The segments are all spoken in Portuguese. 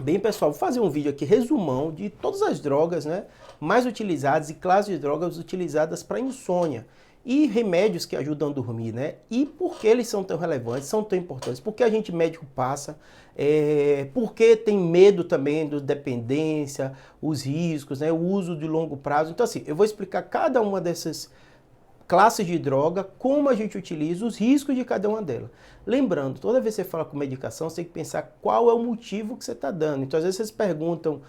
Bem, pessoal, vou fazer um vídeo aqui resumão de todas as drogas, né, mais utilizadas e classes de drogas utilizadas para insônia e remédios que ajudam a dormir, né? E por que eles são tão relevantes, são tão importantes? Por que a gente médico passa? Por que tem medo também da dependência, os riscos, né? O uso de longo prazo. Então, assim, eu vou explicar cada uma dessas classes de droga, como a gente utiliza, os riscos de cada uma delas. Lembrando, toda vez que você fala com medicação, você tem que pensar qual é o motivo que você está dando. Então, às vezes vocês perguntam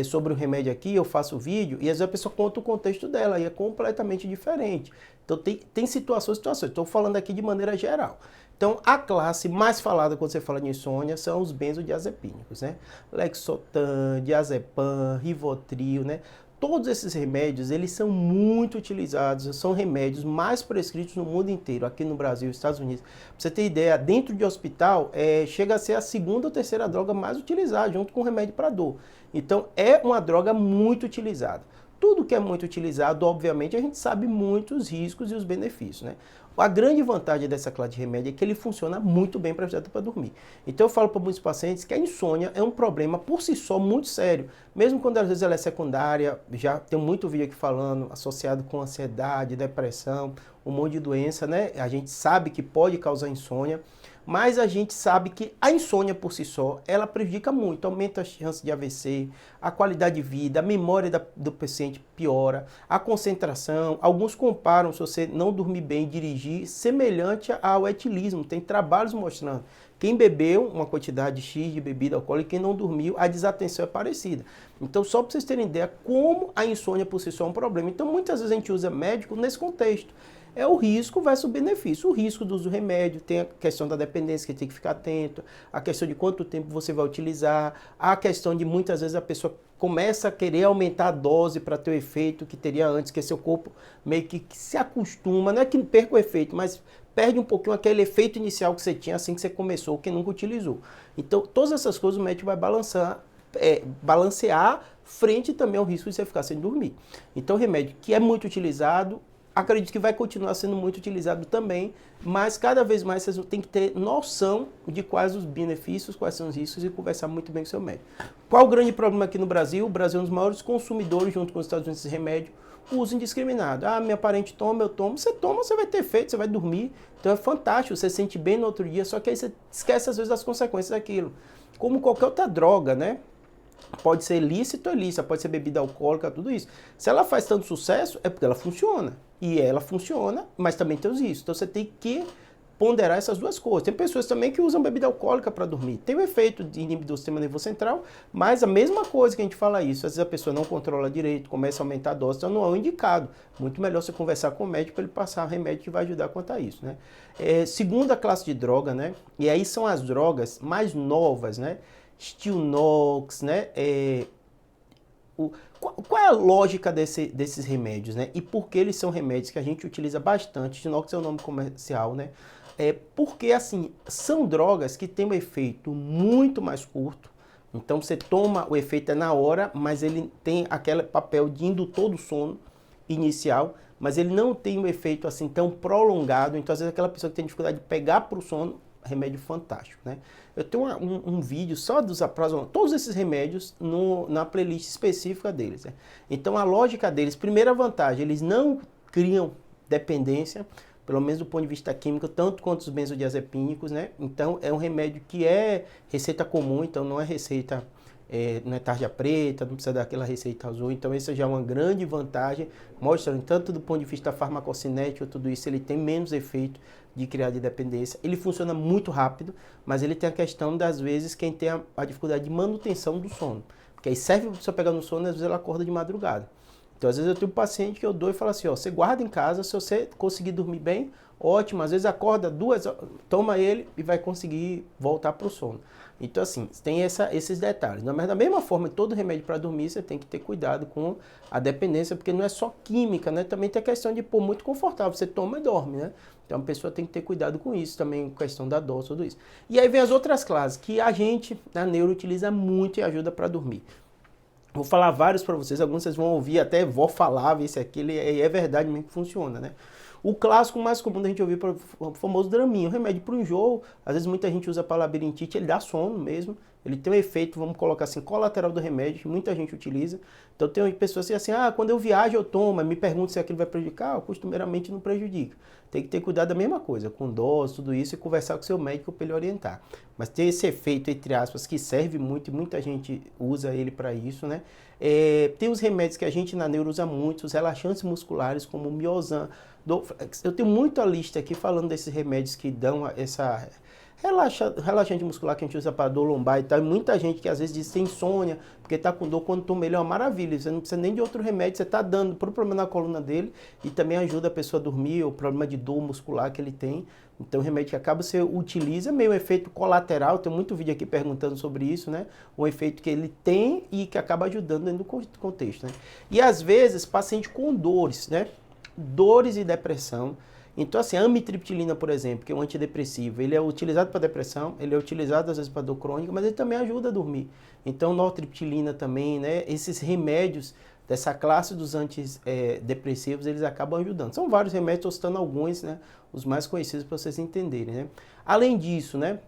sobre o remédio aqui, eu faço o vídeo, e às vezes a pessoa conta o contexto dela, e é completamente diferente. Então, tem situações. Estou falando aqui de maneira geral. Então, a classe mais falada quando você fala de insônia são os benzodiazepínicos, né? Lexotan, diazepam, Rivotril, né? Todos esses remédios, eles são muito utilizados, são remédios mais prescritos no mundo inteiro, aqui no Brasil, Estados Unidos. Pra você ter ideia, dentro de hospital, chega a ser a segunda ou terceira droga mais utilizada, junto com o remédio para dor. Então, é uma droga muito utilizada. Tudo que é muito utilizado, obviamente, a gente sabe muito os riscos e os benefícios, né? A grande vantagem dessa classe de remédio é que ele funciona muito bem para dormir. Então eu falo para muitos pacientes que a insônia é um problema por si só muito sério. Mesmo quando às vezes ela é secundária, já tem muito vídeo aqui falando, associado com ansiedade, depressão, um monte de doença, né? A gente sabe que pode causar insônia, mas a gente sabe que a insônia por si só, ela prejudica muito, aumenta a chance de AVC, a qualidade de vida, a memória do paciente piora, a concentração. Alguns comparam, se você não dormir bem e dirigir, semelhante ao etilismo. Tem trabalhos mostrando. Quem bebeu uma quantidade X de bebida alcoólica e quem não dormiu, a desatenção é parecida. Então, só para vocês terem ideia como a insônia por si só é um problema. Então, muitas vezes a gente usa médico nesse contexto. É o risco versus o benefício. O risco do uso do remédio, tem a questão da dependência que tem que ficar atento, a questão de quanto tempo você vai utilizar, a questão de muitas vezes a pessoa começa a querer aumentar a dose para ter o efeito que teria antes, que seu corpo meio que se acostuma, não é que perca o efeito, mas perde um pouquinho aquele efeito inicial que você tinha assim que você começou, que nunca utilizou. Então, todas essas coisas o médico vai balancear frente também ao risco de você ficar sem dormir. Então, o remédio que é muito utilizado, acredito que vai continuar sendo muito utilizado também, mas cada vez mais vocês têm que ter noção de quais os benefícios, quais são os riscos e conversar muito bem com o seu médico. Qual o grande problema aqui no Brasil? O Brasil é um dos maiores consumidores, junto com os Estados Unidos, desse remédio, o uso indiscriminado. Ah, minha parente toma, eu tomo. Você toma, você vai ter efeito, você vai dormir. Então é fantástico, você se sente bem no outro dia, só que aí você esquece às vezes das consequências daquilo. Como qualquer outra droga, né? Pode ser lícito ou ilícita, pode ser bebida alcoólica, tudo isso. Se ela faz tanto sucesso, é porque ela funciona. E ela funciona, mas também tem os riscos. Então você tem que ponderar essas duas coisas. Tem pessoas também que usam bebida alcoólica para dormir. Tem o efeito de inibidor do sistema nervoso central, mas a mesma coisa que a gente fala isso. Às vezes a pessoa não controla direito, começa a aumentar a dose, então não é o indicado. Muito melhor você conversar com o médico para ele passar remédio que vai ajudar quanto a isso, né? Segunda classe de droga, né? E aí são as drogas mais novas, né? Stilnox, né? Qual é a lógica desses remédios, né? E por que eles são remédios que a gente utiliza bastante? Stilnox é o nome comercial, né? Porque, assim, são drogas que têm um efeito muito mais curto. Então, você toma, o efeito é na hora, mas ele tem aquele papel de indutor do sono inicial, mas ele não tem um efeito, assim, tão prolongado. Então, às vezes, aquela pessoa que tem dificuldade de pegar para o sono, remédio fantástico, né? Eu tenho um vídeo só dos aprazolam, todos esses remédios na playlist específica deles, né? Então a lógica deles, primeira vantagem, eles não criam dependência, pelo menos do ponto de vista químico, tanto quanto os benzodiazepínicos, né? Então é um remédio que é receita comum, então não é receita, não é tarja preta, não precisa daquela receita azul, então isso já é uma grande vantagem, mostrando tanto do ponto de vista farmacocinético, tudo isso, ele tem menos efeito de criar de dependência, ele funciona muito rápido, mas ele tem a questão das vezes quem tem a dificuldade de manutenção do sono, porque aí serve para a pessoa pegar no sono e às vezes ela acorda de madrugada. Então, às vezes eu tenho um paciente que eu dou e falo assim, ó, você guarda em casa, se você conseguir dormir bem, ótimo, às vezes acorda 2 horas, toma ele e vai conseguir voltar para o sono. Então, assim, tem esses detalhes. Mas da mesma forma, todo remédio para dormir, você tem que ter cuidado com a dependência, porque não é só química, né? Também tem a questão de, pô, muito confortável, você toma e dorme, né? Então, a pessoa tem que ter cuidado com isso, também questão da dose, tudo isso. E aí vem as outras classes, que a gente, na neuro, utiliza muito e ajuda para dormir. Vou falar vários para vocês, alguns vocês vão ouvir, até vou falar, esse aqui, é verdade mesmo que funciona, né? O clássico mais comum da gente ouvir é o famoso Draminha, o remédio para o enjoo, às vezes muita gente usa para labirintite, ele dá sono mesmo, ele tem um efeito, vamos colocar assim, colateral do remédio, que muita gente utiliza. Então tem pessoas assim, quando eu viajo eu tomo, me pergunto se aquilo vai prejudicar, costumeiramente não prejudica. Tem que ter cuidado da mesma coisa, com dose, tudo isso, e conversar com seu médico para ele orientar. Mas tem esse efeito, entre aspas, que serve muito, e muita gente usa ele para isso, né? Tem os remédios que a gente na neuro usa muito, os relaxantes musculares, como o Miozan. Eu tenho muita lista aqui falando desses remédios que dão essa relaxante muscular que a gente usa para dor lombar e tal. E muita gente que às vezes diz que tem insônia, porque está com dor, quando toma ele é uma maravilha. Você não precisa nem de outro remédio, você está dando para o problema na coluna dele e também ajuda a pessoa a dormir, o problema de dor muscular que ele tem. Então o remédio que acaba você utiliza, meio efeito colateral, tem muito vídeo aqui perguntando sobre isso, né? O efeito que ele tem e que acaba ajudando dentro do contexto, né? E às vezes paciente com dores, né? Dores e depressão. Então, assim, a amitriptilina, por exemplo, que é um antidepressivo, ele é utilizado para depressão, ele é utilizado às vezes para dor crônica, mas ele também ajuda a dormir. Então, nortriptilina também, né? Esses remédios dessa classe dos antidepressivos, eles acabam ajudando. São vários remédios, estou citando alguns, né? Os mais conhecidos para vocês entenderem, né? Além disso, né?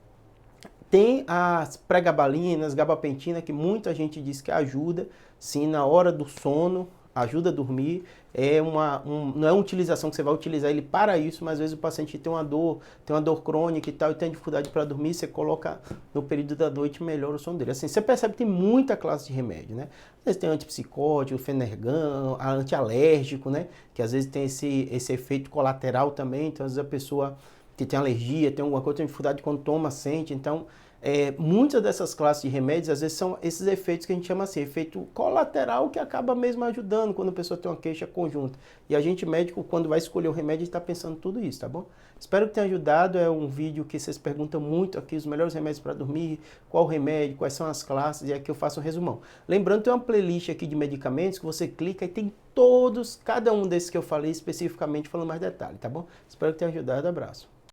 Tem as pregabalinas, gabapentina, que muita gente diz que ajuda, sim, na hora do sono, ajuda a dormir. Não é uma utilização que você vai utilizar ele para isso, mas às vezes o paciente tem uma dor crônica e tal, e tem dificuldade para dormir, você coloca no período da noite e melhora o sono dele. Assim, você percebe que tem muita classe de remédio, né? Às vezes tem antipsicótico, Fenergan, antialérgico, né? Que às vezes tem esse efeito colateral também, então às vezes a pessoa que tem alergia, tem alguma coisa, tem dificuldade quando toma, sente, então muitas dessas classes de remédios, às vezes são esses efeitos que a gente chama assim, efeito colateral, que acaba mesmo ajudando quando a pessoa tem uma queixa conjunta. E a gente médico, quando vai escolher o remédio, está pensando tudo isso, tá bom? Espero que tenha ajudado, é um vídeo que vocês perguntam muito aqui, os melhores remédios para dormir, qual remédio, quais são as classes, e aqui eu faço um resumão. Lembrando, tem uma playlist aqui de medicamentos que você clica e tem todos, cada um desses que eu falei especificamente, falando mais detalhe, tá bom? Espero que tenha ajudado, abraço.